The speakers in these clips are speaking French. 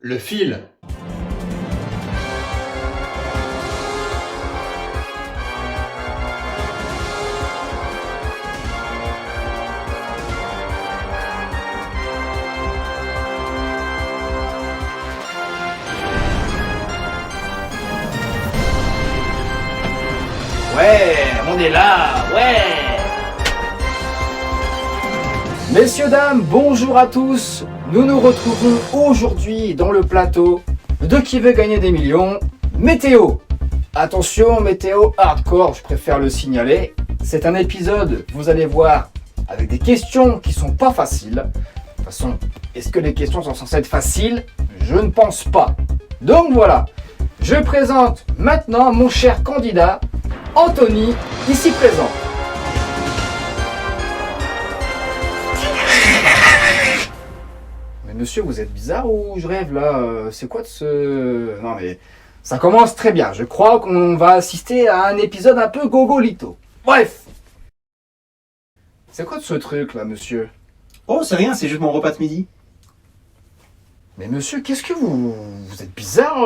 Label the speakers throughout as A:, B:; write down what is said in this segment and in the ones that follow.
A: Le fil.
B: Ouais, on est là, ouais. Messieurs, dames, bonjour à tous. Nous nous retrouvons aujourd'hui dans le plateau de Qui veut gagner des millions, météo. Attention, météo hardcore, je préfère le signaler. C'est un épisode, vous allez voir, avec des questions qui sont pas faciles. De toute façon, est-ce que les questions sont censées être faciles? Je ne pense pas. Donc voilà, je présente maintenant mon cher candidat, Anthony, ici présent. Mais monsieur, vous êtes bizarre ou je rêve là? C'est quoi de ce... Non mais, ça commence très bien. Je crois qu'on va assister à un épisode un peu gogolito. Bref. C'est quoi de ce truc là, monsieur?
C: Oh, c'est rien, c'est juste mon repas de midi.
B: Mais monsieur, qu'est-ce que vous... Vous êtes bizarre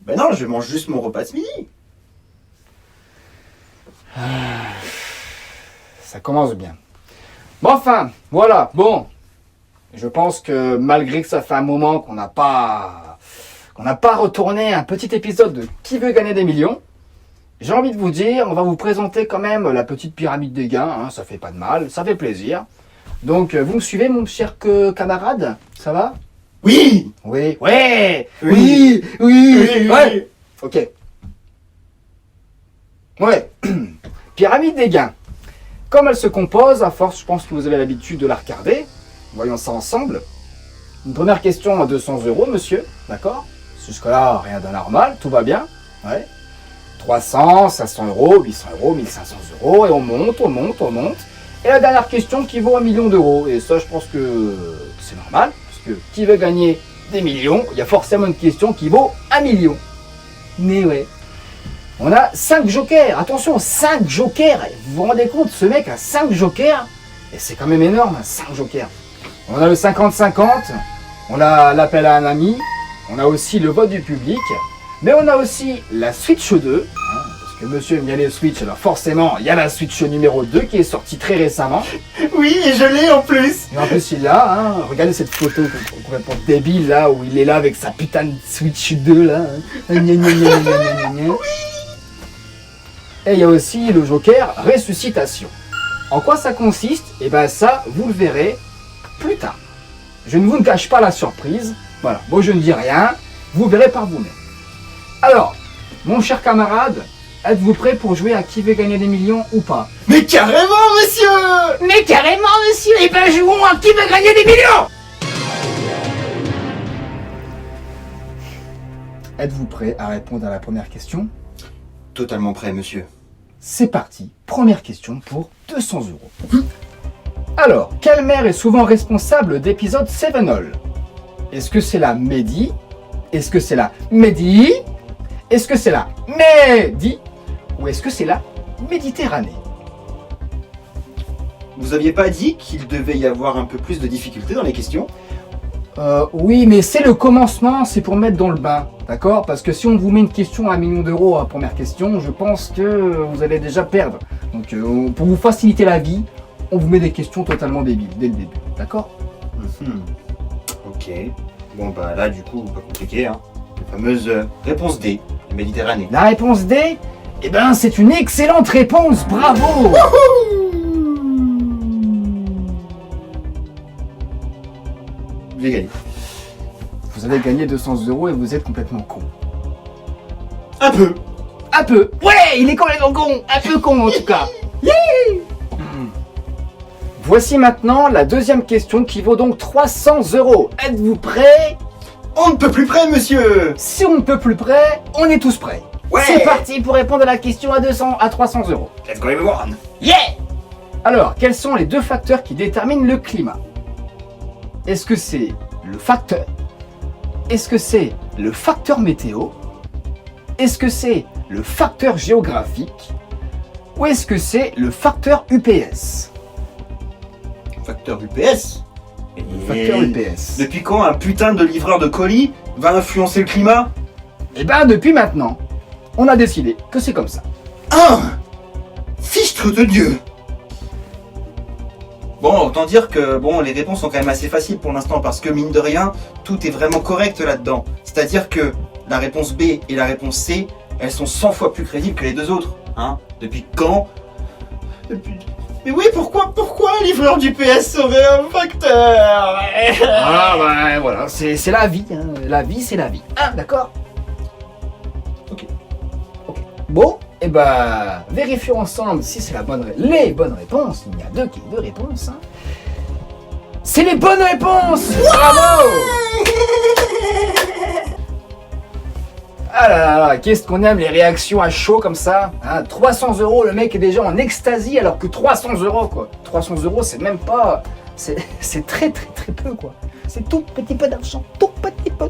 C: Ben non, je mange juste mon repas de midi.
B: Ça commence bien. Bon, enfin, voilà, bon. Je pense que malgré que ça fait un moment qu'on n'a pas retourné un petit épisode de Qui veut gagner des millions, j'ai envie de vous dire, on va vous présenter quand même la petite pyramide des gains, hein, ça fait pas de mal, ça fait plaisir. Donc, vous me suivez, mon cher camarade? Ça va?
C: Oui.
B: Oui. Ouais.
C: Oui.
B: Ouais. Ok. Ouais. Pyramide des gains. Comme elle se compose, à force, je pense que vous avez l'habitude de la regarder. Voyons ça ensemble. Une première question à 200 €, monsieur. D'accord? Jusque-là, rien d'anormal, tout va bien. Ouais. 300, 500 €, 800 €, 1500 €, et on monte. Et la dernière question qui vaut 1 million d'euros. Et ça, je pense que c'est normal, parce que qui veut gagner des millions, il y a forcément une question qui vaut 1 million. Mais ouais. On a 5 jokers, attention, 5 jokers. Vous vous rendez compte, ce mec a 5 jokers? Et c'est quand même énorme, 5 jokers. On a le 50-50, on a l'appel à un ami, on a aussi le vote du public, mais on a aussi la Switch 2, hein, parce que monsieur aime bien les Switch, alors forcément, il y a la Switch numéro 2 qui est sortie très récemment.
C: Oui, et je l'ai en plus.
B: Et en plus, il l'a, hein, regardez cette photo complètement débile là, où il est là avec sa putain de Switch 2 là. Hein. Et il y a aussi le joker ressuscitation. En quoi ça consiste? Et ben ça, vous le verrez plus tard. Je ne vous cache pas la surprise. Voilà, bon je ne dis rien, vous verrez par vous-même. Alors, mon cher camarade, êtes-vous prêt pour jouer à Qui veut gagner des millions ou pas?
C: Mais carrément, monsieur.
B: Mais carrément, monsieur. Et ben jouons à Qui veut gagner des millions. Êtes-vous prêt à répondre à la première question?
C: Totalement prêt, monsieur.
B: C'est parti, première question pour 200 €. Alors, quelle mère est souvent responsable d'épisodes Sevenol? Est-ce que c'est la Mehdi? Est-ce que c'est la Mehdi? Est-ce que c'est la Mehdi? Ou est-ce que c'est la Méditerranée?
C: Vous aviez pas dit qu'il devait y avoir un peu plus de difficultés dans les questions?
B: Oui, mais c'est le commencement, c'est pour mettre dans le bain, d'accord? Parce que si on vous met une question à 1 million d'euros à la première question, je pense que vous allez déjà perdre. Donc, pour vous faciliter la vie, on vous met des questions totalement débiles dès le début, d'accord?
C: Ok. Bon, bah là, du coup, pas compliqué, hein. La fameuse réponse D, la Méditerranée.
B: La réponse D? Eh ben, c'est une excellente réponse, bravo!
C: J'ai gagné.
B: Vous avez gagné 200 € et vous êtes complètement con.
C: Un peu.
B: Un peu. Ouais, il est complètement con. Un peu con en tout cas. Voici maintenant la deuxième question qui vaut donc 300 €. Êtes-vous prêts?
C: On ne peut plus près, monsieur.
B: Si on ne peut plus prêt, on est tous prêts.
C: Ouais.
B: C'est parti pour répondre à la question à 300 €.
C: Let's go everyone.
B: Yeah! Alors, quels sont les deux facteurs qui déterminent le climat? Est-ce que c'est le facteur? Est-ce que c'est le facteur météo? Est-ce que c'est le facteur géographique? Ou est-ce que c'est le facteur UPS?
C: Facteur UPS.
B: Le facteur EPS.
C: Depuis quand un putain de livreur de colis va influencer le climat?
B: Et ben depuis maintenant, on a décidé que c'est comme ça.
C: Fichtre de Dieu! Bon, autant dire que les réponses sont quand même assez faciles pour l'instant parce que mine de rien, tout est vraiment correct là-dedans. C'est-à-dire que la réponse B et la réponse C, elles sont 100 fois plus crédibles que les deux autres. Hein? Depuis quand? Mais oui, pourquoi un livreur du PS serait un facteur?
B: Ah ben voilà, c'est la vie. Hein. La vie, c'est la vie. Ah, d'accord?
C: Ok.
B: Bon, et ben vérifions ensemble si c'est les bonnes réponses. Il y a deux réponses. Hein. C'est les bonnes réponses! Bravo! Ah là là, qu'est-ce qu'on aime les réactions à chaud comme ça, hein, 300 €, le mec est déjà en extasie alors que 300 € quoi. 300 €, c'est même pas... C'est très peu quoi. C'est tout petit peu d'argent, tout petit peu.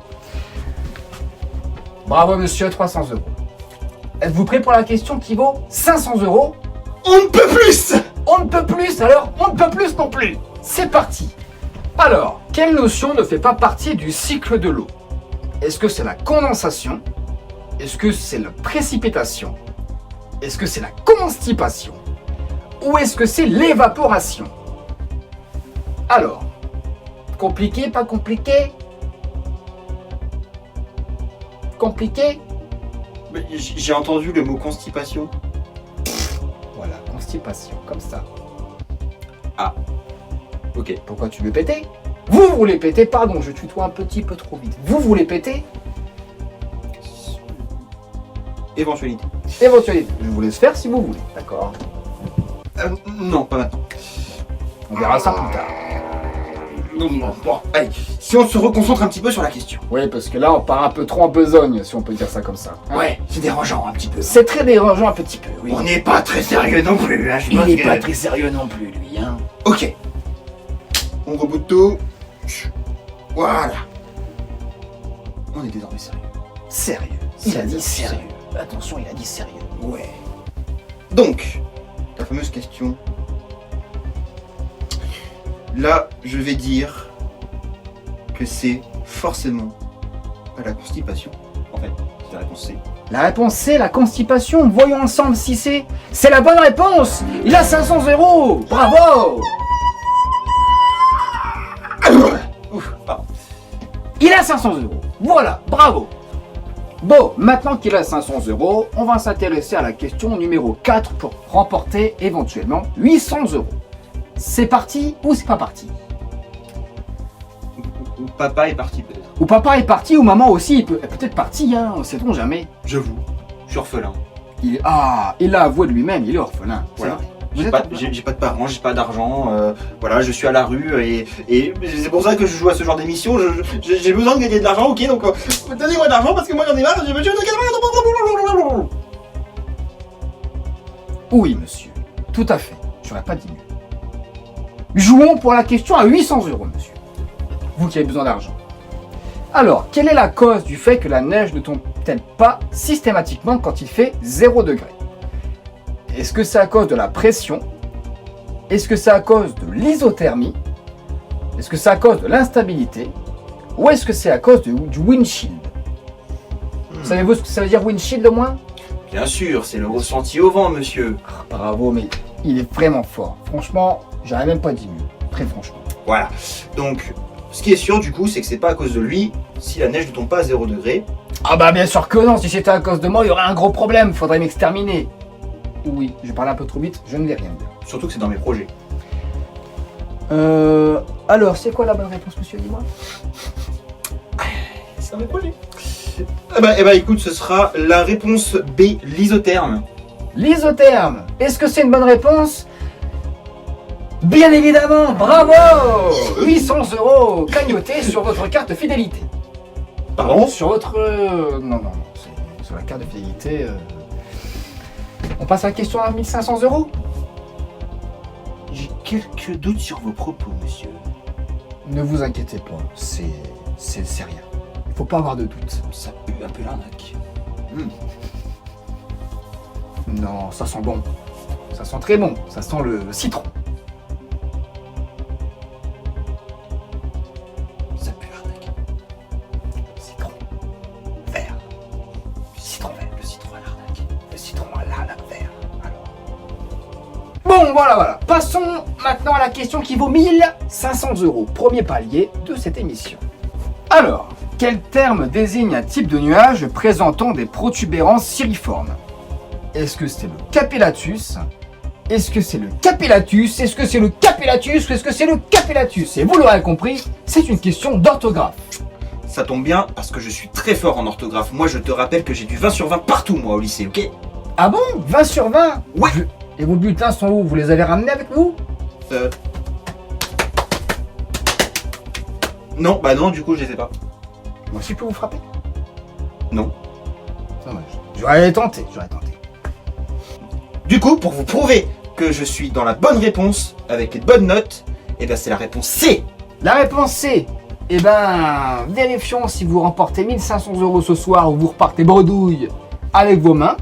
B: Bravo monsieur, 300 €. Êtes-vous prêt pour la question qui vaut 500 €?
C: On ne peut plus!
B: On ne peut plus, alors on ne peut plus non plus. C'est parti. Alors, quelle notion ne fait pas partie du cycle de l'eau? Est-ce que c'est la condensation? Est-ce que c'est la précipitation? Est-ce que c'est la constipation? Ou est-ce que c'est l'évaporation? Alors, compliqué, pas compliqué? Compliqué?
C: Mais j'ai entendu le mot constipation.
B: Voilà, constipation, comme ça.
C: Ah. Ok.
B: Pourquoi tu veux péter? Vous voulez péter, pardon, je tutoie un petit peu trop vite. Vous voulez péter?
C: Éventualité.
B: Éventualité. Je vous laisse faire si vous voulez, d'accord?
C: Non, pas maintenant.
B: On verra ça plus tard.
C: Non, bon, allez, si on se reconcentre un petit peu sur la question.
B: Oui, parce que là, on part un peu trop en besogne, si on peut dire ça comme ça. Hein.
C: Ouais, c'est dérangeant un petit peu.
B: C'est très dérangeant un petit peu, oui.
C: On n'est pas très sérieux non plus, hein, je
B: Il
C: pense
B: n'est
C: que-
B: pas très sérieux non plus, lui, hein.
C: Ok. On reboot tout. Voilà. On est désormais sérieux.
B: Sérieux. Il a dit sérieux. Attention, il a dit sérieux.
C: Ouais. Donc, la fameuse question. Là, je vais dire que c'est forcément pas la constipation. En fait, c'est la réponse C.
B: La réponse c'est la constipation. Voyons ensemble si c'est... C'est la bonne réponse. Il a 500 €. Bravo.
C: Ouf, pardon.
B: Il a 500 €. Voilà, bravo. Bon, maintenant qu'il a 500 €, on va s'intéresser à la question numéro 4 pour remporter éventuellement 800 €. C'est parti ou c'est pas parti?
C: Ou papa est parti peut-être.
B: Ou papa est parti, ou maman aussi, il est peut-être parti, hein, sait-on jamais.
C: J'avoue, je suis orphelin.
B: Il l'a avoué de lui-même, il est orphelin. C'est
C: Voilà.
B: vrai.
C: J'ai
B: Vous
C: pas,
B: êtes-
C: j'ai pas de parents, j'ai pas d'argent, voilà, je suis à la rue et c'est pour ça que je joue à ce genre d'émission. J'ai besoin de gagner de l'argent, ok, donc donnez-moi de l'argent parce que moi j'en ai marre, je veux de
B: Oui, monsieur. Tout à fait. J'aurais pas dit mieux. Jouons pour la question à 800 €, monsieur. Vous qui avez besoin d'argent. Alors, quelle est la cause du fait que la neige ne tombe-t-elle pas systématiquement quand il fait 0 degré? Est-ce que c'est à cause de la pression? Est-ce que c'est à cause de l'isothermie? Est-ce que c'est à cause de l'instabilité? Ou est-ce que c'est à cause du windshield? Savez-vous ce que ça veut dire windshield au moins?
C: Bien sûr, c'est le ressenti au vent, monsieur.
B: Ah, bravo, mais il est vraiment fort. Franchement, j'aurais même pas dit mieux. Très franchement.
C: Voilà. Donc, ce qui est sûr du coup, c'est que c'est pas à cause de lui si la neige ne tombe pas à 0 degré.
B: Ah bah bien sûr que non, si c'était à cause de moi, il y aurait un gros problème, faudrait m'exterminer. Oui, je parle un peu trop vite, je ne vais rien dire.
C: Surtout que c'est dans mes projets.
B: Alors, c'est quoi la bonne réponse, monsieur, dis-moi?
C: C'est dans mes projets. Eh ben, écoute, ce sera la réponse B, l'isotherme.
B: L'isotherme, est-ce que c'est une bonne réponse? Bien évidemment, bravo! 800 € cagnotés sur votre carte fidélité.
C: Pardon?
B: Sur votre... non, c'est sur la carte de fidélité... On passe à la question à 1500 €?
C: J'ai quelques doutes sur vos propos, monsieur.
B: Ne vous inquiétez pas, c'est rien. Il faut pas avoir de doute.
C: Ça pue un peu l'arnaque.
B: Non, ça sent bon. Ça sent très bon. Ça sent le citron. bon, voilà. Passons maintenant à la question qui vaut 1500 €. Premier palier de cette émission. Alors, quel terme désigne un type de nuage présentant des protubérances ciriformes? Est-ce que c'est le capellatus? Est-ce que c'est le capellatus? Est-ce que c'est le capellatus? Ou est-ce que c'est le capellatus? Et vous l'aurez compris, c'est une question d'orthographe.
C: Ça tombe bien parce que je suis très fort en orthographe. Moi, je te rappelle que j'ai du 20 sur 20 partout, moi, au lycée, ok?
B: Ah bon? 20 sur 20?
C: Ouais.
B: Et vos bulletins sont où? Vous les avez ramenés avec vous?
C: Non, bah non, du coup, je les ai pas.
B: Moi, je peux vous frapper?
C: Non.
B: Dommage. J'aurais tenté.
C: Du coup, pour vous prouver que je suis dans la bonne réponse, avec les bonnes notes, eh ben c'est la réponse C.
B: La réponse C. Eh ben, vérifions si vous remportez 1500 € ce soir ou vous repartez bredouille avec vos mains.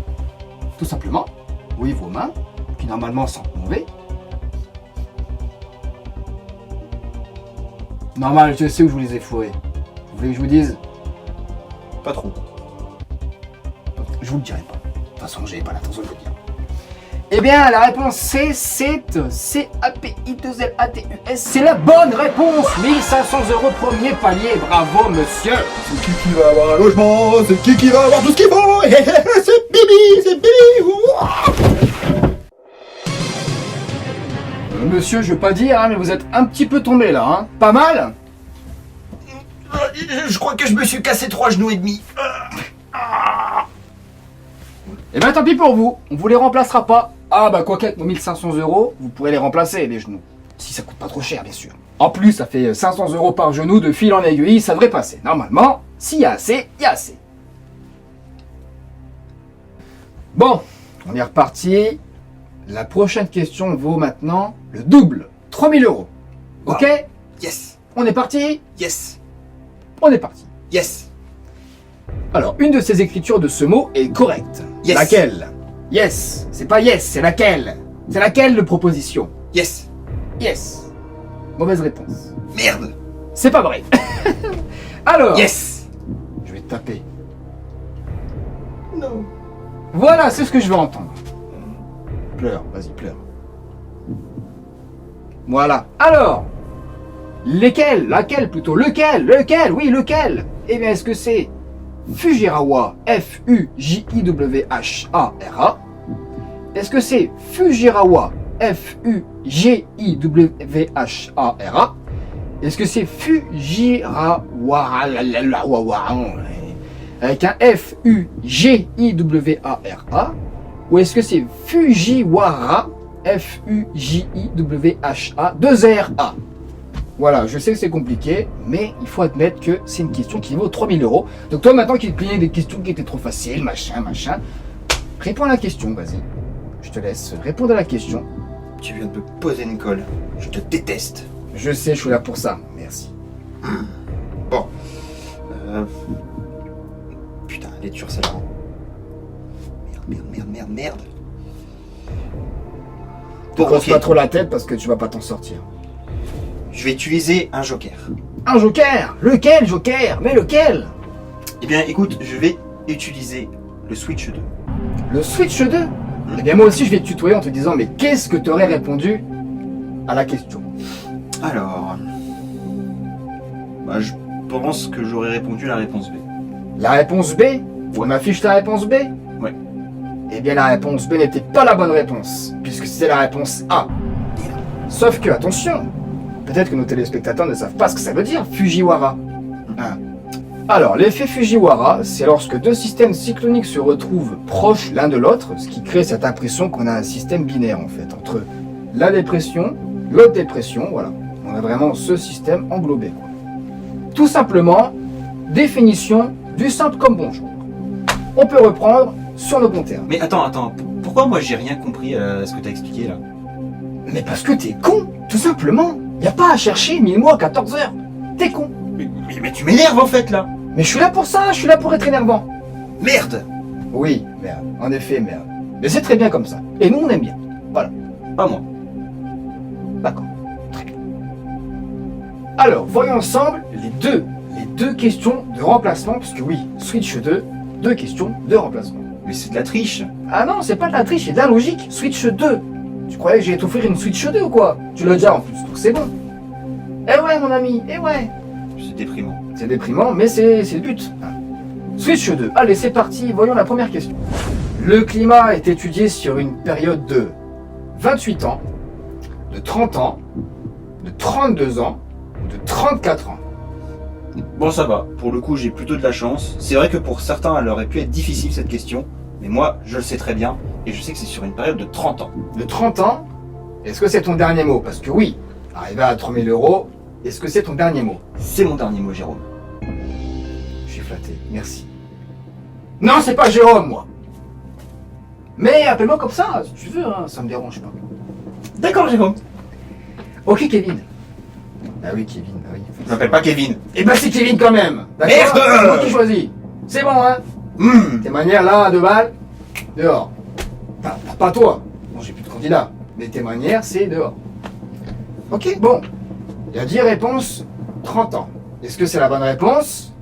B: Tout simplement. Oui, vos mains, qui normalement sentent mauvais. Normal, je sais où je vous les ai fourrés. Vous voulez que je vous dise?
C: Pas trop.
B: Je vous le dirai pas. De toute façon, j'ai pas l'intention de le dire. Eh bien, la réponse C, c'est C-A-P-I-2-L-A-T-U-S. C'est la bonne réponse. 1500 € premier palier. Bravo, monsieur.
C: C'est qui va avoir un logement? C'est qui va avoir tout ce qu'il faut? C'est Bibi.
B: Monsieur, je veux pas dire, mais vous êtes un petit peu tombé là, hein. Pas mal?
C: Je crois que je me suis cassé 3 genoux et demi.
B: Eh ben tant pis pour vous, on vous les remplacera pas. Ah bah quoi qu'avec vos 1500 €, vous pourrez les remplacer les genoux. Si ça coûte pas trop cher bien sûr. En plus ça fait 500 € par genou de fil en aiguille, ça devrait passer. Normalement, s'il y a assez, il y a assez. Bon, on est reparti. La prochaine question vaut maintenant le double. 3000 €. Ok?
C: Yes.
B: On est parti?
C: Yes.
B: On est parti.
C: Yes.
B: Alors, une de ces écritures de ce mot est correcte.
C: Yes.
B: Laquelle? Yes. C'est pas yes, c'est laquelle? C'est laquelle de proposition?
C: Yes.
B: Yes. Mauvaise réponse.
C: Merde.
B: C'est pas vrai. Alors.
C: Yes.
B: Je vais te taper.
C: Non.
B: Voilà, c'est ce que je veux entendre. Pleure, vas-y, pleure. Voilà. Alors. Laquelle plutôt? Lequel? Oui, lequel? Eh bien, est-ce que c'est Fujiwara, F-U-J-I-W-H-A-R-A? Est-ce que c'est Fujiwara, F-U-G-I-W-H-A-R-A? Est-ce que c'est Fujiwara avec un F-U-G-I-W-A-R-A? Ou est-ce que c'est Fujiwara, F-U-J-I-W-H-A, 2-R-A? Voilà, je sais que c'est compliqué, mais il faut admettre que c'est une question qui vaut 3000 €. Donc toi maintenant qui te plaignais des questions qui étaient trop faciles, machin, réponds à la question, vas-y. Je te laisse répondre à la question.
C: Tu viens de me poser une colle. Je te déteste.
B: Je sais, je suis là pour ça, merci.
C: Bon. Putain, elle est dure celle-là. Merde.
B: Te
C: Bon,
B: pose
C: ok.
B: pas trop la tête parce que tu vas pas t'en sortir.
C: Je vais utiliser un joker.
B: Un joker? Lequel joker? Mais lequel?
C: Eh bien, écoute, je vais utiliser le Switch 2.
B: Le Switch 2? Eh bien moi aussi je vais te tutoyer en te disant mais qu'est-ce que tu aurais répondu à la question?
C: Alors... Bah, je pense que j'aurais répondu la réponse B.
B: La réponse B? On affiche la réponse B?
C: Ouais.
B: Eh bien la réponse B n'était pas la bonne réponse, puisque c'était la réponse A. Sauf que, attention, peut-être que nos téléspectateurs ne savent pas ce que ça veut dire, Fujiwara. Hein. Alors, l'effet Fujiwara, c'est lorsque deux systèmes cycloniques se retrouvent proches l'un de l'autre, ce qui crée cette impression qu'on a un système binaire en fait, entre la dépression, l'autre dépression, voilà. On a vraiment ce système englobé, quoi. Tout simplement, définition du simple comme bonjour. On peut reprendre sur le bon terme.
C: Mais attends, pourquoi moi j'ai rien compris à ce que t'as expliqué là?
B: Mais parce que t'es con, tout simplement. Y a pas à chercher 1000 mois à 14 heures. T'es con.
C: Mais tu m'énerves en fait là.
B: Mais je suis là pour ça, je suis là pour être énervant.
C: Merde.
B: Oui, merde. En effet, merde. Mais c'est très bien comme ça. Et nous, on aime bien. Voilà.
C: Pas moi.
B: D'accord. Très bien. Alors, voyons ensemble les deux questions de remplacement, parce que oui, Switch 2, deux questions de remplacement.
C: Mais c'est de la triche.
B: Ah non, c'est pas de la triche, c'est de la logique. Switch 2. Tu croyais que j'allais t'offrir une Switch 2 ou quoi? Tu l'as déjà en plus, donc c'est bon. Eh ouais, mon ami, eh ouais.
C: C'est déprimant.
B: C'est déprimant, mais c'est le but. Switch 2. Allez, c'est parti, voyons la première question. Le climat est étudié sur une période de 28 ans, de 30 ans, de 32 ans, ou de 34 ans.
C: Bon, ça va. Pour le coup, j'ai plutôt de la chance. C'est vrai que pour certains, elle aurait pu être difficile cette question. Mais moi, je le sais très bien. Et je sais que c'est sur une période de 30 ans.
B: De 30 ans, est-ce que c'est ton dernier mot? Parce que oui, arrivé à 3000 €, est-ce que c'est ton dernier mot?
C: C'est mon dernier mot, Jérôme.
B: Je suis flatté, merci. Non, c'est pas Jérôme, moi. Mais appelle-moi comme ça, si tu veux, hein, ça me dérange pas.
C: D'accord, Jérôme.
B: Ok, Kevin. Bah oui, Kevin, bah oui.
C: Je m'appelle pas Kevin.
B: Eh ben c'est Kevin quand même. D'accord.
C: Merde.
B: C'est moi qui choisis. C'est bon, hein. Tes manières là, 2 balles, dehors. Pas toi. Bon, j'ai plus de candidat. Mais tes manières, c'est dehors. Ok, bon. Il y a 10 réponses, 30 ans. Est-ce que c'est la bonne réponse?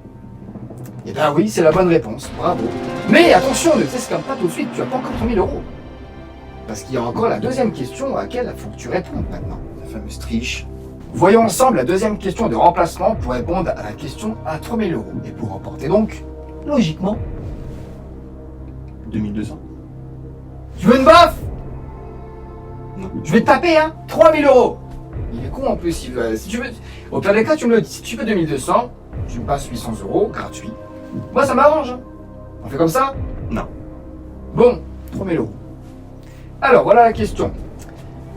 B: Eh ben oui, c'est la bonne réponse. Bravo. Mais attention, ne t'escalade pas tout de suite, tu n'as pas encore 3000 €. Parce qu'il y a encore la deuxième question à laquelle il faut que tu répondes maintenant.
C: La fameuse triche.
B: Voyons ensemble la deuxième question de remplacement pour répondre à la question à 3000 €. Et pour remporter donc, logiquement,
C: 2200.
B: tu veux une baffe?
C: Non.
B: Je vais te taper, hein. 3000 €. Il est con en plus. Si tu veux, au pire des cas, tu me le dis. Si tu veux 2200, tu me passes 800 € gratuit. Moi, ça m'arrange. Hein. On fait comme ça?
C: Non.
B: Bon, 3000 €. Alors, voilà la question.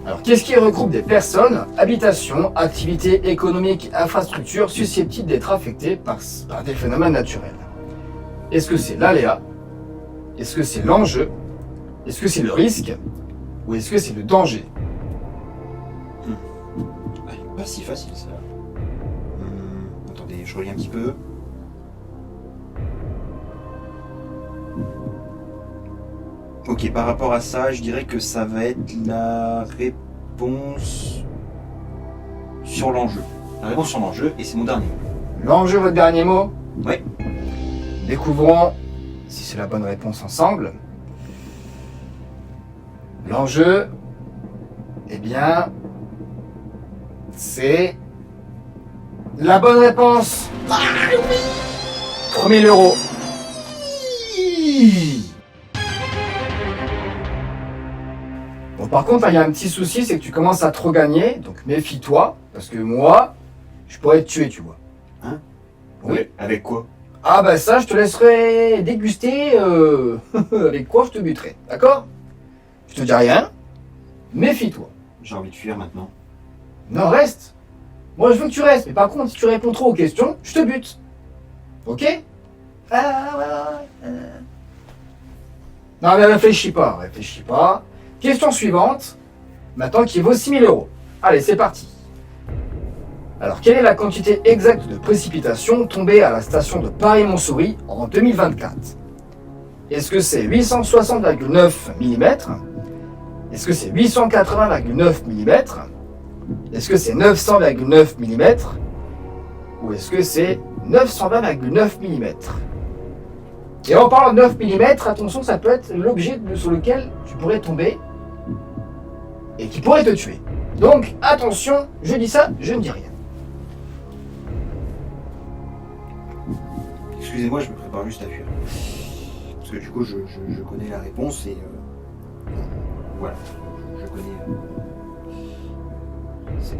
B: Alors, qu'est-ce qui regroupe des personnes, habitations, activités économiques, infrastructures susceptibles d'être affectées par des phénomènes naturels? Est-ce que c'est l'aléa? Est-ce que c'est l'enjeu? Est-ce que c'est le risque? Ou est-ce que c'est le danger?
C: Pas si facile ça. Attendez, je relis un petit peu. Ok, par rapport à ça, je dirais que ça va être la réponse sur l'enjeu. La réponse sur l'enjeu, et c'est mon dernier mot.
B: L'enjeu, votre dernier mot?
C: Oui.
B: Découvrons si c'est la bonne réponse ensemble. L'enjeu, eh bien, c'est la bonne réponse. 3000 €. Bon, par contre, il y a un petit souci, c'est que tu commences à trop gagner, donc méfie-toi, parce que moi, je pourrais te tuer, tu vois.
C: Hein?
B: Oui.
C: Avec quoi?
B: Ah bah ça, je te laisserai déguster avec quoi je te buterai, d'accord? Je te dis rien, méfie-toi.
C: J'ai envie de fuir maintenant.
B: Non, reste. Moi, je veux que tu restes, mais par contre, si tu réponds trop aux questions, je te bute. Ok? Non, mais réfléchis pas, réfléchis pas. Question suivante, maintenant qui vaut 6000 €. Allez, c'est parti. Alors, quelle est la quantité exacte de précipitations tombées à la station de Paris-Montsouris en 2024? Est-ce que c'est 860,9 mm? Est-ce que c'est 880,9 mm? Est-ce que c'est 900,9 mm? Ou est-ce que c'est 920,9 mm? Et en parlant de 9 mm, attention, ça peut être l'objet sur lequel tu pourrais tomber et qui pourrait te tuer. Donc, attention, je dis ça, je ne dis rien.
C: Excusez-moi, je me prépare juste à fuir. Parce que du coup, je connais la réponse et... voilà, je connais... c'est...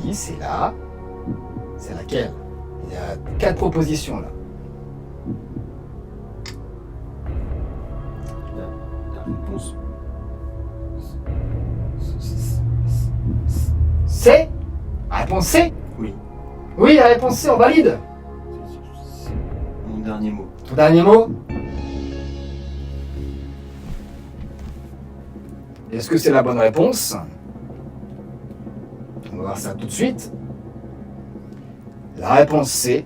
B: Oui, c'est là. C'est laquelle? Il y a 4 propositions là.
C: La réponse...
B: C'est? La réponse C?
C: Oui.
B: Oui, la réponse C, on valide.
C: C'est mon dernier mot.
B: Ton dernier mot? Est-ce que c'est la bonne réponse? On va voir ça tout de suite. La réponse C.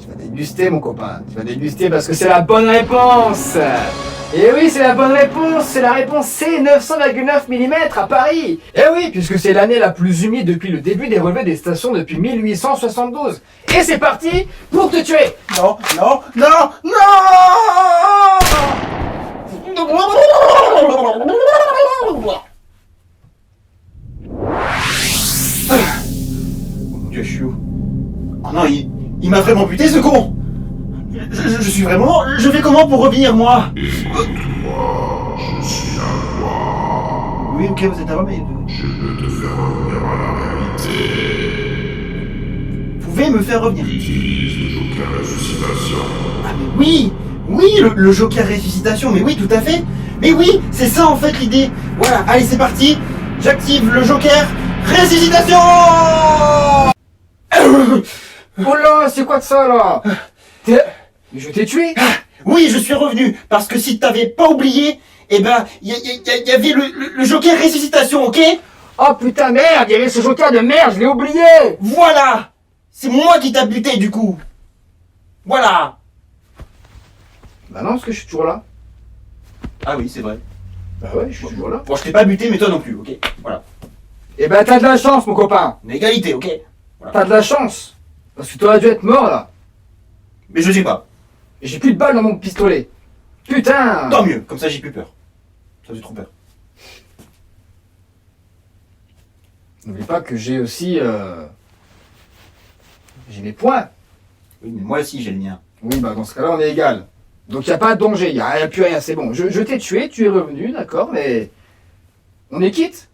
B: Tu vas déguster, mon copain. Tu vas déguster parce que c'est la bonne réponse. Et oui, c'est la bonne réponse, c'est la réponse C, 900,9 mm à Paris. Et oui, puisque c'est l'année la plus humide depuis le début des relevés des stations depuis 1872. Et c'est parti pour te tuer.
C: Non, non, non, non. Oh mon Dieu, je suis où? Oh non, il m'a vraiment buté ce con. Je suis vraiment... Je fais comment pour revenir, moi?
A: Moi, je suis à toi.
C: Oui, ok, vous êtes à moi, mais...
A: Je veux te faire revenir à la réalité.
C: Vous pouvez me faire revenir.
A: Utilise le joker ressuscitation.
C: Ah mais oui. Oui, le joker ressuscitation, mais oui, tout à fait. Mais oui, c'est ça en fait l'idée. Voilà, allez, c'est parti. J'active le joker ressuscitation.
B: Oh là, c'est quoi de ça là? Mais je t'ai tué.
C: Oui, je suis revenu, parce que si t'avais pas oublié, eh ben, il y avait le joker ressuscitation, ok?
B: Oh putain merde, il y avait ce joker de merde, je l'ai oublié.
C: Voilà. C'est moi qui t'a buté du coup. Voilà.
B: Bah non, parce que je suis toujours là.
C: Ah oui, c'est vrai.
B: Bah ouais, je suis toujours là.
C: Bon, je t'ai pas buté, mais toi non plus, ok? Voilà.
B: Eh ben t'as de la chance mon copain.
C: Une égalité, ok?
B: T'as de la chance. Parce que t'aurais dû être mort là.
C: Mais je sais pas.
B: Et j'ai plus de balles dans mon pistolet. Putain.
C: Tant mieux, comme ça j'ai plus peur. Ça j'ai trop peur.
B: N'oublie pas que j'ai aussi... J'ai mes points.
C: Oui, mais moi aussi j'ai le mien.
B: Oui, bah dans ce cas-là, on est égal. Donc il n'y a pas de danger, il n'y a plus rien, c'est bon. Je t'ai tué, tu es revenu, d'accord, mais... On est quitte?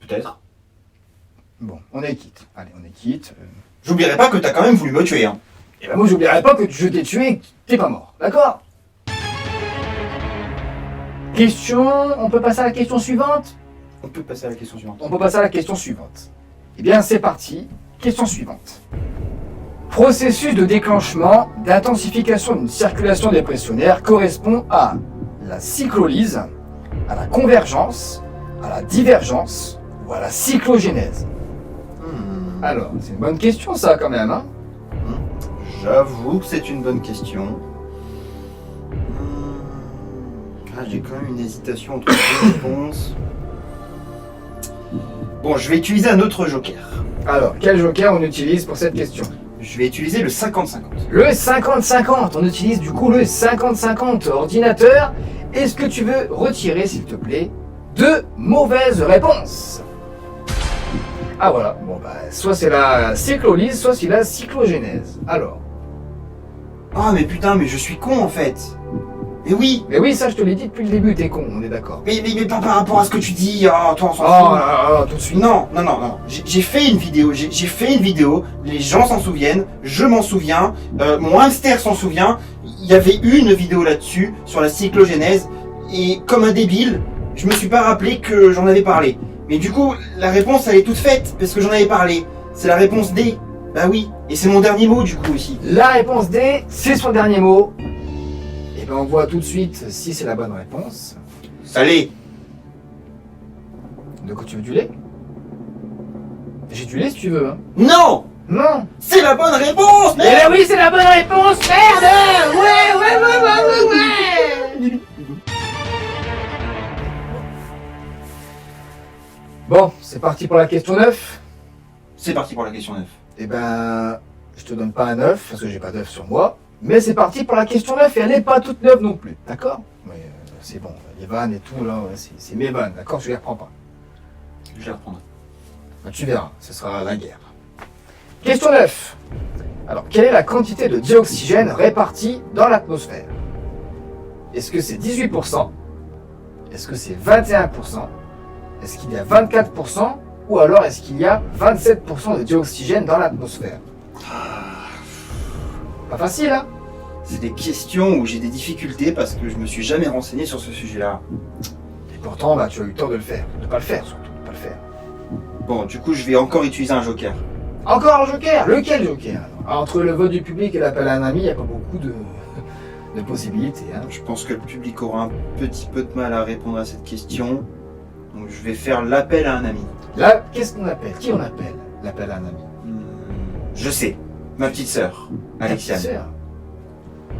C: Peut-être.
B: Bon, on est quitte. Allez, on est quitte.
C: J'oublierai pas que t'as quand même voulu me tuer, hein.
B: Et ben moi, j'oublierai pas que je t'ai tué et que t'es pas mort, d'accord? Question... On peut passer à la question suivante?
C: On peut passer à la question suivante.
B: On peut passer à la question suivante. Eh bien, c'est parti. Question suivante. Processus de déclenchement d'intensification d'une circulation dépressionnaire correspond à la cyclolyse, à la convergence, à la divergence ou à la cyclogénèse. Alors, c'est une bonne question ça quand même, hein?
C: J'avoue que c'est une bonne question. Ah, j'ai quand même une hésitation entre deux réponses. Bon, je vais utiliser un autre joker.
B: Alors, quel joker on utilise pour cette question?
C: Je vais utiliser le 50-50.
B: Le 50-50, on utilise du coup le 50-50 ordinateur. Est-ce que tu veux retirer, s'il te plaît, deux mauvaises réponses? Ah voilà, bon bah, soit c'est la cyclolyse, soit c'est la cyclogénèse. Alors.
C: Ah, mais putain, mais je suis con en fait. Mais oui,
B: Mais oui, ça je te l'ai dit depuis le début, t'es con, on est d'accord.
C: mais pas par rapport à ce que tu dis. Oh, toi, on s'en
B: Oh
C: fout.
B: là, tout de suite.
C: Non. J'ai fait une vidéo. J'ai fait une vidéo. Les gens s'en souviennent. Je m'en souviens. Mon hamster s'en souvient. Il y avait eu une vidéo là-dessus sur la cyclogénèse. Et comme un débile, je me suis pas rappelé que j'en avais parlé. Mais du coup, la réponse elle est toute faite parce que j'en avais parlé. C'est la réponse D. Bah oui. Et c'est mon dernier mot du coup aussi.
B: La réponse D, c'est son dernier mot. Et ben on voit tout de suite si c'est la bonne réponse.
C: Allez.
B: De quoi tu veux du lait? J'ai du lait si tu veux, hein.
C: Non.
B: Non.
C: C'est la bonne réponse.
B: Eh ben oui, c'est la bonne réponse, merde. Ouais. Bon, c'est parti pour la question 9.
C: C'est parti pour la question 9.
B: Eh ben, je te donne pas un 9 parce que j'ai pas d'œuf sur moi. Mais c'est parti pour la question 9 et elle n'est pas toute neuve non plus, d'accord? Mais c'est bon, les vannes et tout, là, ouais, c'est mes vannes, d'accord? Je les reprends pas.
C: Je les reprendrai.
B: Ben, tu verras, ce sera la guerre. Question 9. Alors, quelle est la quantité de dioxygène répartie dans l'atmosphère? Est-ce que c'est 18%? Est-ce que c'est 21%? Est-ce qu'il y a 24%? Ou alors est-ce qu'il y a 27% de dioxygène dans l'atmosphère? Pas facile, hein?
C: C'est des questions où j'ai des difficultés parce que je me suis jamais renseigné sur ce sujet-là.
B: Et pourtant, bah, tu as eu le temps de le faire. De pas le faire, surtout, de pas le faire.
C: Bon, du coup, je vais encore utiliser un joker.
B: Encore un joker? Lequel joker? Alors, entre le vote du public et l'appel à un ami, il n'y a pas beaucoup de possibilités, hein?
C: Je pense que le public aura un petit peu de mal à répondre à cette question. Donc, je vais faire l'appel à un ami.
B: Là, qu'est-ce qu'on appelle? Qui on appelle? L'appel à un ami.
C: Je sais. Ma petite sœur, Alexiane.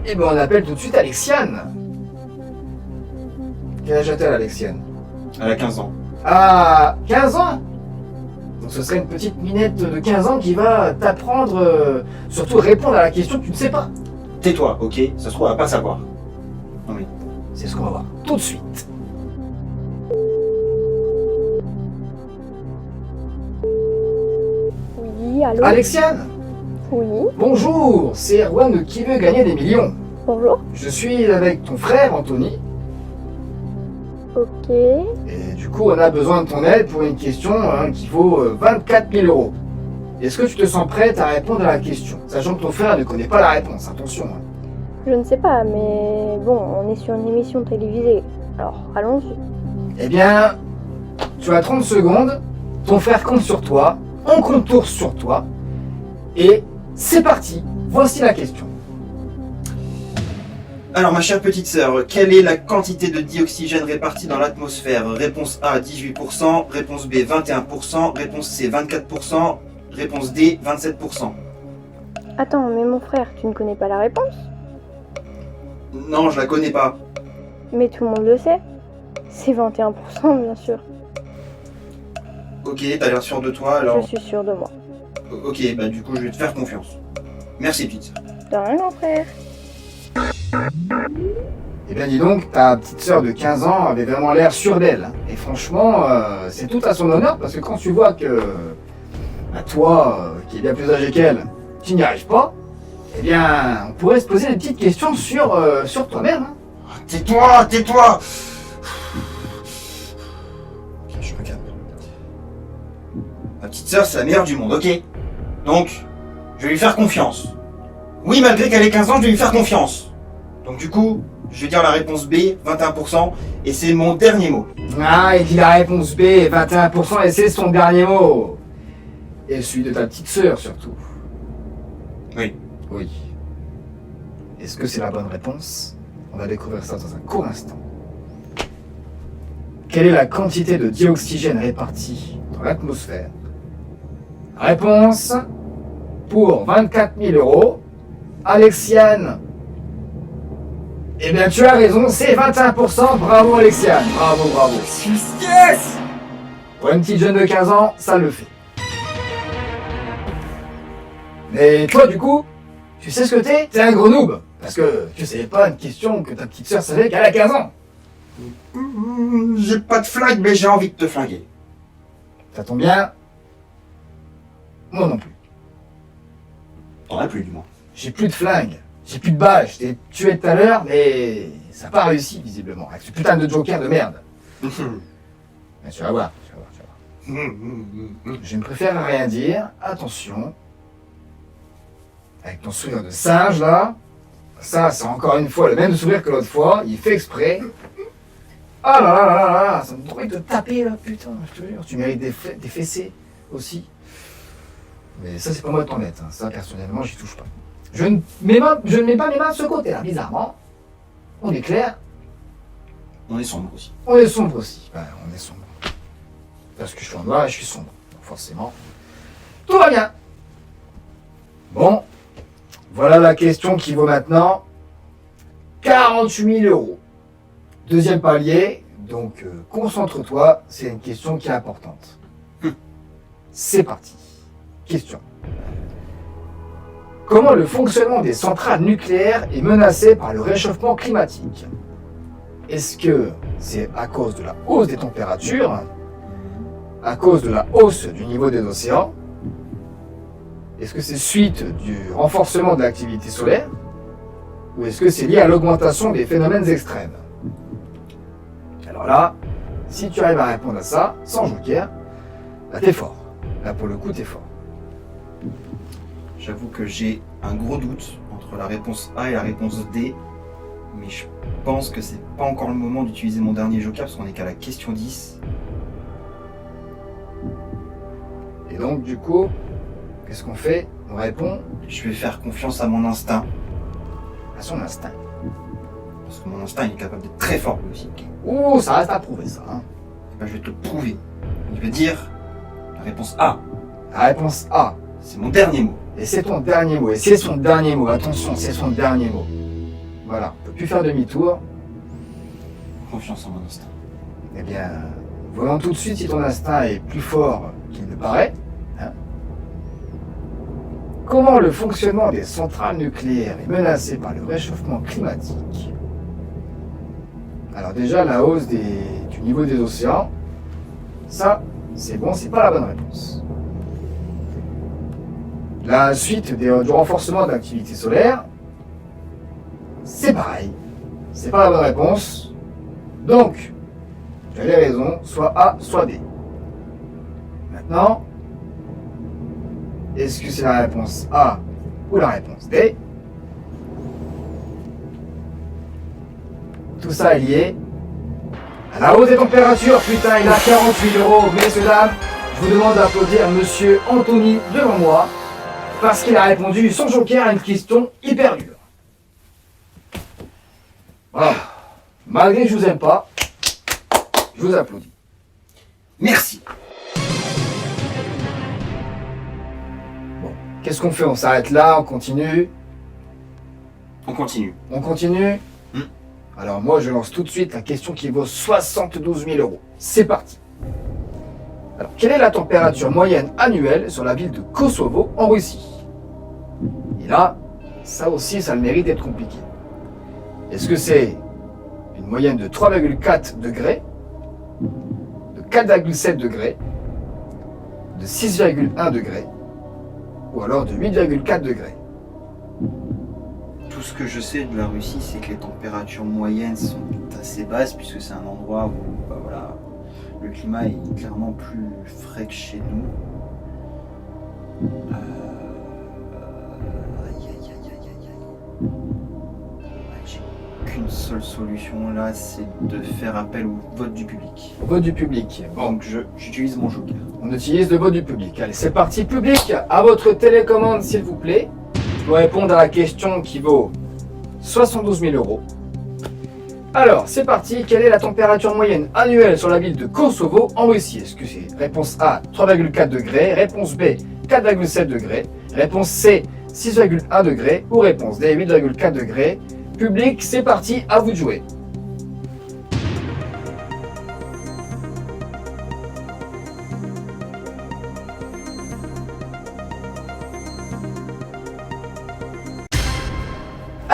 B: Eh ben, on appelle tout de suite Alexiane. Quel âge a-t-elle, Alexiane?
C: Elle a 15 ans.
B: Ah, 15 ans? Donc ce serait une petite minette de 15 ans qui va t'apprendre, surtout répondre à la question que tu ne sais pas.
C: Tais-toi, ok? Ça se trouve, elle va pas savoir. Non mais...
B: C'est ce qu'on va voir tout de suite.
D: Oui, allô?
B: Alexiane,
D: Oui,
B: bonjour, c'est Erwan qui veut gagner des millions.
D: bonjour.
B: Je suis avec ton frère Anthony,
D: Ok.
B: et du coup on a besoin de ton aide pour une question qui vaut 24 000 euros. Est-ce que tu te sens prête à répondre à la question, sachant que ton frère ne connaît pas la réponse, attention.
D: Je ne sais pas, mais bon, on est sur une émission télévisée. Alors, allons-y.
B: Eh bien, tu as 30 secondes, ton frère compte sur toi, on compte tous sur toi, et c'est parti, voici la question.
C: Alors, ma chère petite sœur, quelle est la quantité de dioxygène répartie dans l'atmosphère? Réponse A, 18%, réponse B, 21%, réponse C, 24%, réponse D, 27%.
D: Attends, mais mon frère, tu ne connais pas la réponse?
C: Non, je la connais pas.
D: Mais tout le monde le sait. C'est 21%, bien sûr.
C: Ok, t'as l'air sûr de toi, alors...
D: Je suis sûre de moi.
C: Ok, bah du coup, je vais te faire confiance. Merci, petite sœur.
D: De rien, mon frère.
B: Eh bien dis donc, ta petite sœur de 15 ans avait vraiment l'air sûre d'elle. Et franchement, c'est tout à son honneur, parce que quand tu vois que toi, qui est bien plus âgé qu'elle, tu n'y arrives pas, eh bien, on pourrait se poser des petites questions sur toi-même.
C: Tais-toi, tais-toi. Ok, je me calme. Ma petite sœur, c'est la meilleure du monde, ok? Donc, je vais lui faire confiance. Oui, malgré qu'elle ait 15 ans, je vais lui faire confiance. Donc du coup, je vais dire la réponse B, 21%, et c'est mon dernier mot.
B: Ah, il dit la réponse B, 21%, et c'est son dernier mot. Et celui de ta petite sœur, surtout.
C: Oui.
B: Oui. Est-ce que c'est la bonne réponse? On va découvrir ça dans un court instant. Quelle est la quantité de dioxygène répartie dans l'atmosphère? Réponse pour 24 000 euros. Alexiane. Eh bien, tu as raison, c'est 21%. Bravo, Alexiane. Bravo, bravo.
C: Yes!
B: Pour une petite jeune de 15 ans, ça le fait. Mais toi, du coup, tu sais ce que t'es? T'es un gros noob. Parce que tu savais pas une question que ta petite sœur savait qu'elle a 15 ans.
C: J'ai pas de flingue, mais j'ai envie de te flinguer.
B: Ça tombe bien. Moi non plus.
C: T'en as plus, du moins.
B: J'ai plus de flingue. J'ai plus de balles. Je t'ai tué tout à l'heure, mais ça n'a pas réussi, visiblement. Avec ce putain de joker de merde. Mais tu vas voir, tu vas voir, tu vas voir. Je ne préfère rien dire. Attention. Avec ton sourire de singe, là. Ça, c'est encore une fois le même sourire que l'autre fois. Il fait exprès. Ah là là là là là, ça me trouve de taper, là, putain, je te jure. Tu mérites des fessées aussi. Mais ça, c'est pas moi de t'en mettre. Hein. Ça, personnellement, j'y touche pas. Je ne mets pas mes mains de ce côté-là, bizarrement. On est clair.
C: On est sombre aussi.
B: On est sombre aussi. Ben, on est sombre. Parce que je suis en noir et je suis sombre. Donc forcément, tout va bien. Bon, voilà la question qui vaut maintenant 48 000 euros. Deuxième palier, donc concentre-toi, c'est une question qui est importante. C'est parti. Question. Comment le fonctionnement des centrales nucléaires est menacé par le réchauffement climatique? Est-ce que c'est à cause de la hausse des températures, à cause de la hausse du niveau des océans? Est-ce que c'est suite du renforcement de l'activité solaire? Ou est-ce que c'est lié à l'augmentation des phénomènes extrêmes? Alors là, si tu arrives à répondre à ça, sans joker, là t'es fort. Là pour le coup t'es fort.
C: J'avoue que j'ai un gros doute entre la réponse A et la réponse D, mais je pense que c'est pas encore le moment d'utiliser mon dernier joker parce qu'on est qu'à la question 10.
B: Et donc du coup, qu'est-ce qu'on fait? On répond
C: Je vais faire confiance à mon instinct,
B: à son instinct.
C: parce que mon instinct il est capable d'être très fort lui aussi.
B: Ouh, ça reste à prouver ça. Hein.
C: Et ben, je vais te le prouver. Je vais dire la réponse A,
B: La réponse A.
C: c'est mon dernier mot.
B: Et c'est ton dernier mot. Et c'est son dernier mot. Attention, c'est son dernier mot. Voilà, on peut plus faire demi-tour.
C: confiance en mon instinct.
B: Eh bien, voyons tout de suite si ton instinct est plus fort qu'il ne paraît. Hein. Comment le fonctionnement des centrales nucléaires est menacé par le réchauffement climatique? Alors déjà, la hausse du niveau des océans, ça, c'est bon, c'est pas la bonne réponse. La suite du renforcement de l'activité solaire, c'est pareil. C'est pas la bonne réponse. Donc, tu avais raison, soit A, soit D. Maintenant, est-ce que c'est la réponse A ou la réponse D? Tout ça est lié à la hausse des températures. Putain, il a 48 €. Messieurs, dames, je vous demande d'applaudir monsieur Anthony devant moi parce qu'il a répondu sans joker à une question hyper dure. Voilà. Malgré que je vous aime pas, je vous applaudis.
C: Merci.
B: Bon, qu'est-ce qu'on fait? On s'arrête là, on continue?
C: On continue.
B: On continue?
C: Hmm.
B: Alors moi, je lance tout de suite la question qui vaut 72 000 €. C'est parti. Alors, quelle est la température moyenne annuelle sur la ville de Kosovo, en Russie? Et là, ça aussi, ça a le mérite d'être compliqué. Est-ce que c'est une moyenne de 3,4 degrés, de 4,7 degrés, de 6,1 degrés, ou alors de 8,4 degrés?
C: Tout ce que je sais de la Russie, c'est que les températures moyennes sont assez basses, puisque c'est un endroit où bah voilà, le climat est clairement plus frais que chez nous. J'ai qu'une seule solution là, c'est de faire appel au vote du public.
B: Vote du public. Bon,
C: Donc j'utilise mon joker.
B: on utilise le vote du public. Allez, c'est parti, public. À votre télécommande, s'il vous plaît. Pour répondre à la question qui vaut 72 000 €. Alors, c'est parti. Quelle est la température moyenne annuelle sur la ville de Kosovo, en Russie? Est-ce que c'est réponse A, 3,4 degrés, réponse B, 4,7 degrés, réponse C, 6,1 degrés, ou réponse D, 8,4 degrés? Public, c'est parti, à vous de jouer.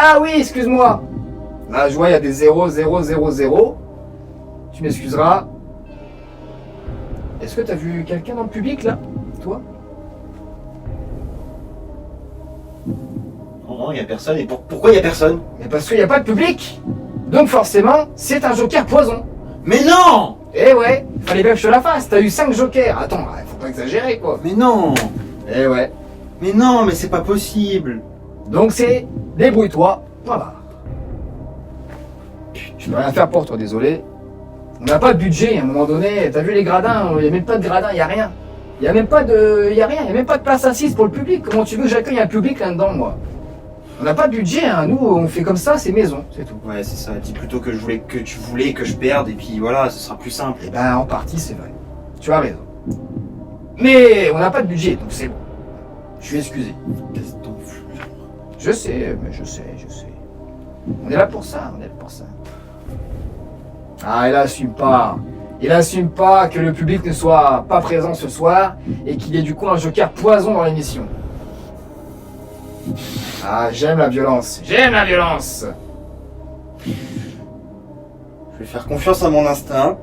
B: Ah oui, excuse-moi. Là, je vois, il y a des 0, 0, 0, 0. Tu m'excuseras. Est-ce que tu as vu quelqu'un dans le public, là? Toi?
C: Non, il n'y a personne. Et pourquoi il n'y a personne?
B: Mais parce qu'il n'y a pas de public. Donc forcément, c'est un joker poison.
C: Mais non!
B: Eh ouais, fallait bien que je te la fasse. T'as eu 5 jokers. Attends, faut pas exagérer, quoi.
C: Mais non!
B: Eh ouais.
C: Mais non, mais c'est pas possible!
B: Donc c'est débrouille-toi, voilà. Je peux rien faire pour toi, désolé. On n'a pas de budget à un moment donné. T'as vu les gradins? Il n'y a même pas de gradins, il n'y a rien. Il n'y a même pas de. Il y a rien, il n'y a même pas de place assise pour le public. Comment tu veux que j'accueille un public là-dedans, moi? On n'a pas de budget, hein. Nous, on fait comme ça, c'est maison, c'est tout.
C: Ouais, c'est ça. Dis plutôt que tu voulais que je perde, et puis voilà, ce sera plus simple.
B: Eh ben, en partie, c'est vrai. Tu as raison. Mais on n'a pas de budget, donc c'est bon. Je suis excusé.
C: Qu'est-ce que t'en fous?
B: Je sais, mais je sais. On est là pour ça, on est là pour ça. Ah, il assume pas. Il assume pas que le public ne soit pas présent ce soir et qu'il y ait du coup un joker poison dans l'émission. Ah, j'aime la violence. J'aime la violence.
C: Je vais faire confiance à mon instinct.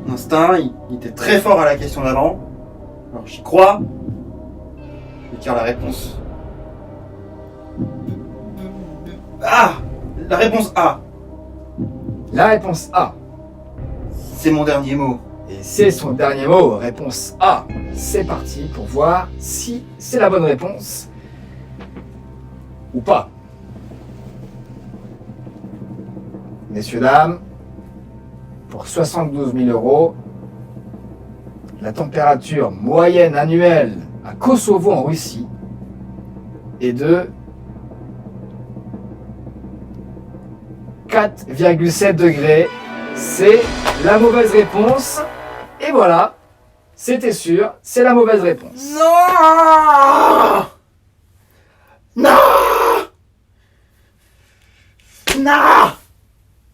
C: Mon instinct, il était très fort à la question d'avant. Alors j'y crois. Je vais dire la réponse. Ah! La réponse A.
B: La réponse A.
C: C'est mon dernier mot.
B: Et c'est son dernier mot, réponse A. C'est parti pour voir si c'est la bonne réponse ou pas. Messieurs, dames, pour 72 000 €, la température moyenne annuelle à Kosovo en Russie est de 4,7 degrés. C'est la mauvaise réponse. Et voilà, c'était sûr, c'est la mauvaise réponse.
C: Non! Non! Non!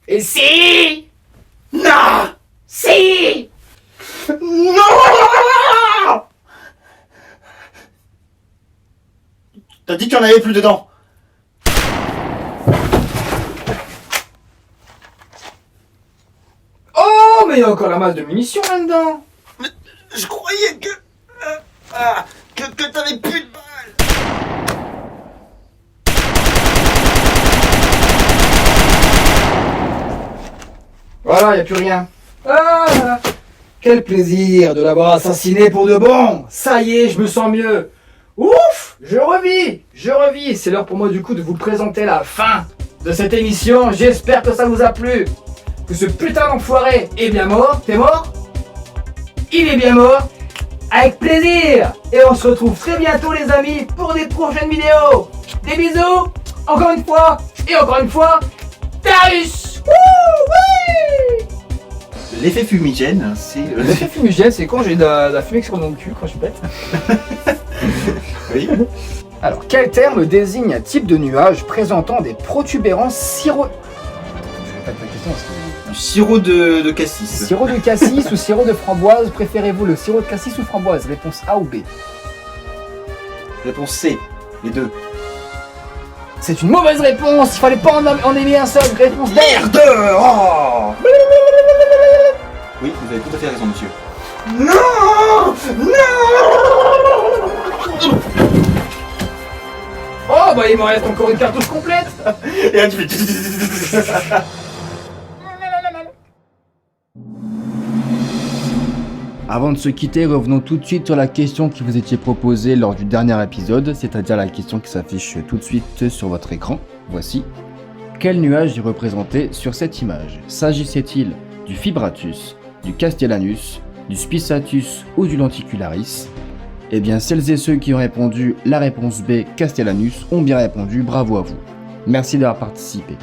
B: Et si
C: Non.
B: Si!
C: Non. T'as dit qu'il y en avait plus dedans.
B: Oh, mais il y a encore la masse de munitions là-dedans.
C: Je croyais que t'avais plus de balles.
B: Voilà, il a plus rien. Ah, quel plaisir de l'avoir assassiné pour de bon. Ça y est, je me sens mieux. Ouf, je revis. C'est l'heure pour moi du coup de vous présenter la fin de cette émission. J'espère que ça vous a plu. Que ce putain d'enfoiré est bien mort. T'es mort? Il est bien mort. Avec plaisir. Et on se retrouve très bientôt les amis pour des prochaines vidéos. Des bisous. Encore une fois. Et encore une fois. Darius. Wouh, oui.
C: L'effet fumigène, c'est...
B: L'effet fumigène, c'est quand j'ai de la fumée sur mon cul, quand je pète.
C: Oui.
B: Alors, quel terme désigne un type de nuage présentant des protubérances sirop... Je répète la question parce que...
C: Du sirop de cassis.
B: Sirop de cassis ou sirop de framboise, préférez-vous le sirop de cassis ou framboise? Réponse A ou B?
C: Réponse C, les deux.
B: C'est une mauvaise réponse, il fallait pas en aimer un seul. Réponse D.
C: Merde. Oh. Oui, vous avez tout à fait raison, monsieur. Non.
B: Oh bah il me reste encore une cartouche complète.
C: Et là, tu fais...
E: Avant de se quitter, revenons tout de suite sur la question qui vous était proposée lors du dernier épisode, c'est-à-dire la question qui s'affiche tout de suite sur votre écran. Voici. Quel nuage est représenté sur cette image? S'agissait-il du Fibratus, du Castellanus, du Spisatus ou du Lenticularis? Eh bien, celles et ceux qui ont répondu la réponse B, Castellanus, ont bien répondu, bravo à vous. Merci d'avoir participé.